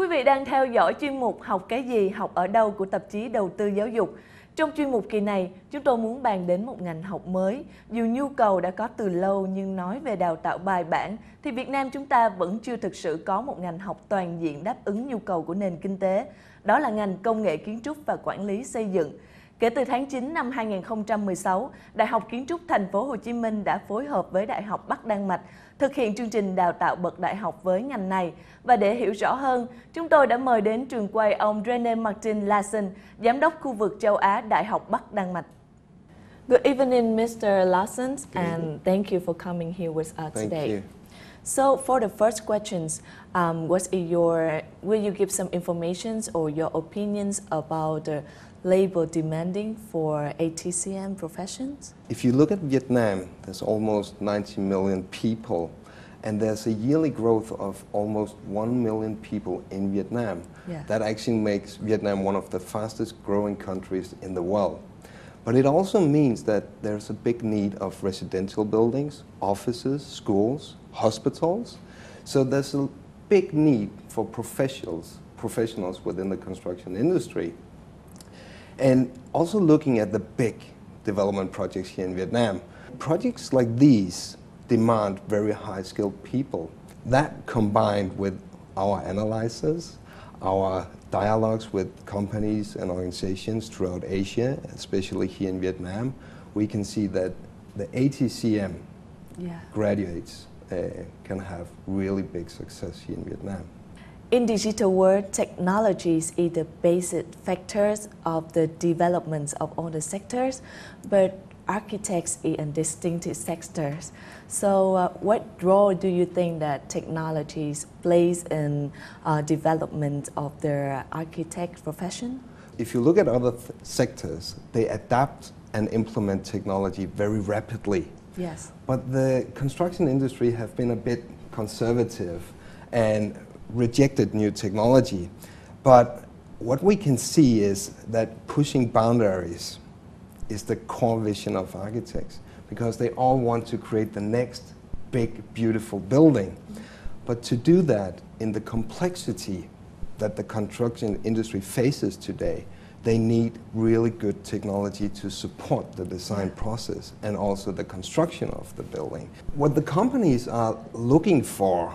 Quý vị đang theo dõi chuyên mục Học cái gì, học ở đâu của tạp chí Đầu tư Giáo dục. Trong chuyên mục kỳ này, chúng tôi muốn bàn đến một ngành học mới. Dù nhu cầu đã có từ lâu nhưng nói về đào tạo bài bản thì Việt Nam chúng ta vẫn chưa thực sự có một ngành học toàn diện đáp ứng nhu cầu của nền kinh tế. Đó là ngành công nghệ kiến trúc và quản lý xây dựng. Kể từ tháng 9 năm 2016, Đại học Kiến trúc Thành phố Hồ Chí Minh đã phối hợp với Đại học Bắc Đan Mạch thực hiện chương trình đào tạo bậc đại học với ngành này. Và để hiểu rõ hơn, chúng tôi đã mời đến trường quay ông René Martin Larsen, Giám đốc khu vực châu Á Đại học Bắc Đan Mạch. Good evening, Mr. Larsen, and thank you for coming here with us today. Thank you. So, for the first questions, will you give some informations or your opinions about the labor demanding for ATCM professions? If you look at Vietnam, there's almost 90 million people, and there's a yearly growth of almost 1 million people in Vietnam. Yeah. That actually makes Vietnam one of the fastest growing countries in the world. But it also means that there's a big need of residential buildings, offices, schools, hospitals. So there's a big need for professionals within the construction industry. And also looking at the big development projects here in Vietnam, projects like these demand very high-skilled people. That combined with our analysis, our dialogues with companies and organizations throughout Asia, especially here in Vietnam, we can see that the ATCM graduates can have really big success here in Vietnam. In digital world, technologies is the basic factors of the development of all the sectors, but architects is a distinctive sectors. So what role do you think that technologies plays in development of the architect profession? If you look at other sectors, they adapt and implement technology very rapidly. Yes. But the construction industry have been a bit conservative and rejected new technology. But what we can see is that pushing boundaries is the core vision of architects, because they all want to create the next big, beautiful building. But to do that in the complexity that the construction industry faces today, they need really good technology to support the design process and also the construction of the building. What the companies are looking for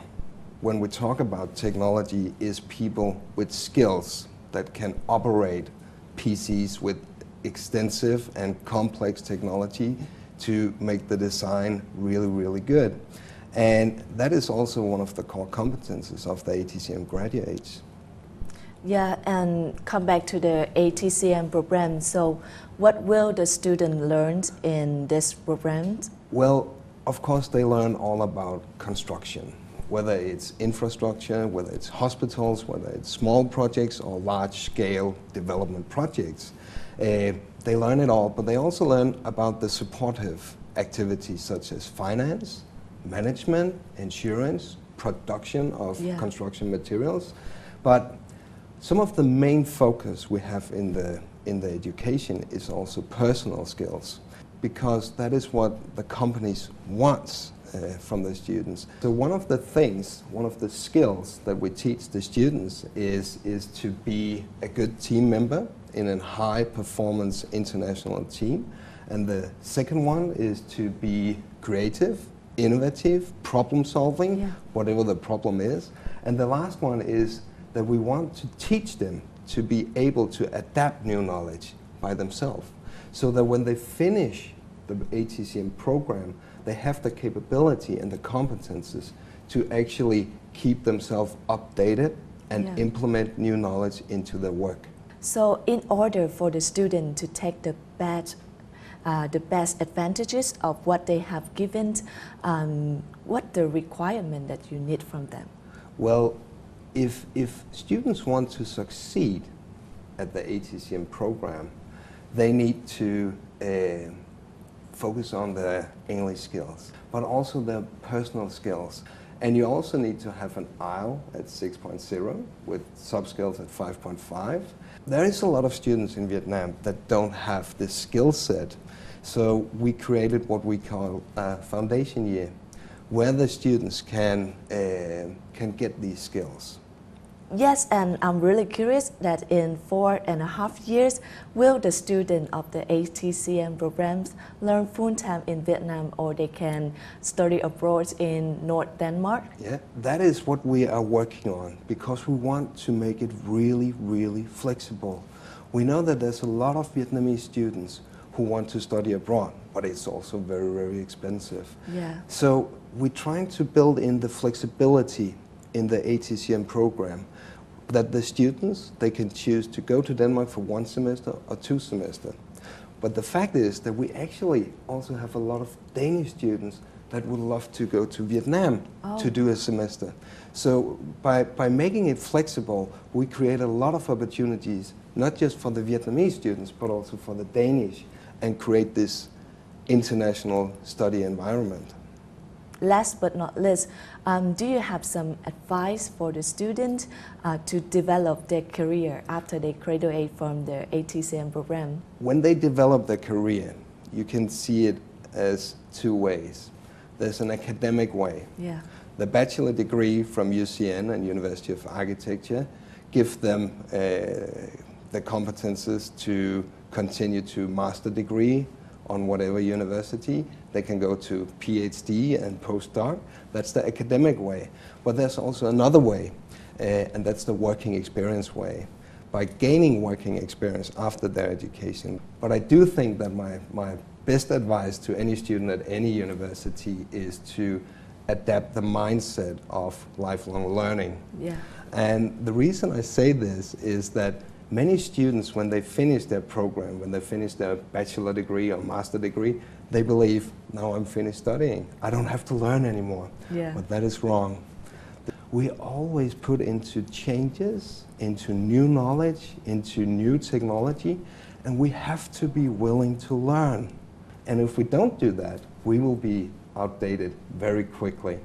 when we talk about technology is people with skills that can operate PCs with extensive and complex technology to make the design really, really good. And that is also one of the core competences of the ATCM graduates. Yeah, and come back to the ATCM program. So what will the student learn in this program? Well, of course they learn all about construction, whether it's infrastructure, whether it's hospitals, whether it's small projects or large-scale development projects. They learn it all, but they also learn about the supportive activities such as finance, management, insurance, production of construction materials. But some of the main focus we have in the education is also personal skills, because that is what the companies want from the students. So one of the skills that we teach the students is to be a good team member in a high-performance international team. And the second one is to be creative, innovative, problem-solving, whatever the problem is. And the last one is that we want to teach them to be able to adapt new knowledge by themselves, so that when they finish the ATCM program, they have the capability and the competences to actually keep themselves updated and implement new knowledge into their work. So in order for the student to take the best advantages of what they have given, what the requirement that you need from them? Well, if students want to succeed at the ATCM program, they need to focus on their English skills, but also their personal skills. And you also need to have an IELTS at 6.0 with sub-skills at 5.5. There is a lot of students in Vietnam that don't have this skill set. So we created what we call a foundation year, where the students can get these skills. Yes, and I'm really curious that in 4.5 years, will the student of the ATCM programs learn full-time in Vietnam, or they can study abroad in North Denmark? Yeah, that is what we are working on, because we want to make it really, really flexible. We know that there's a lot of Vietnamese students who want to study abroad, but it's also very, very expensive. Yeah. So we're trying to build in the flexibility in the ATCM program, that the students, they can choose to go to Denmark for 1 semester or 2 semesters. But the fact is that we actually also have a lot of Danish students that would love to go to Vietnam to do a semester. So by making it flexible, we create a lot of opportunities, not just for the Vietnamese students, but also for the Danish, and create this international study environment. Last but not least, do you have some advice for the students to develop their career after they graduate from the ATCM program? When they develop their career, you can see it as 2 ways. There's an academic way. Yeah. The bachelor degree from UCN and University of Architecture give them the competences to continue to master degree on whatever university. They can go to PhD and postdoc. That's the academic way. But there's also another way, and that's the working experience way, by gaining working experience after their education. But I do think that my best advice to any student at any university is to adapt the mindset of lifelong learning. Yeah. And the reason I say this is that many students, when they finish their program, when they finish their bachelor degree or master degree, they believe, now I'm finished studying, I don't have to learn anymore. Yeah. But that is wrong. We always put into changes, into new knowledge, into new technology, and we have to be willing to learn. And if we don't do that, we will be outdated very quickly.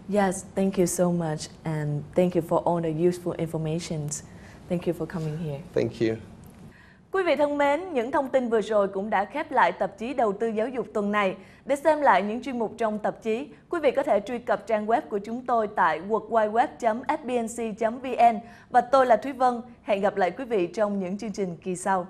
Yes, thank you so much, and thank you for all the useful information. Thank you for coming here. Thank you. Quý vị thân mến, những thông tin vừa rồi cũng đã khép lại tạp chí Đầu tư Giáo dục tuần này. Để xem lại những chuyên mục trong tạp chí, quý vị có thể truy cập trang web của chúng tôi tại worldwideweb.fbnc.vn. Và tôi là Thúy Vân. Hẹn gặp lại quý vị trong những chương trình kỳ sau.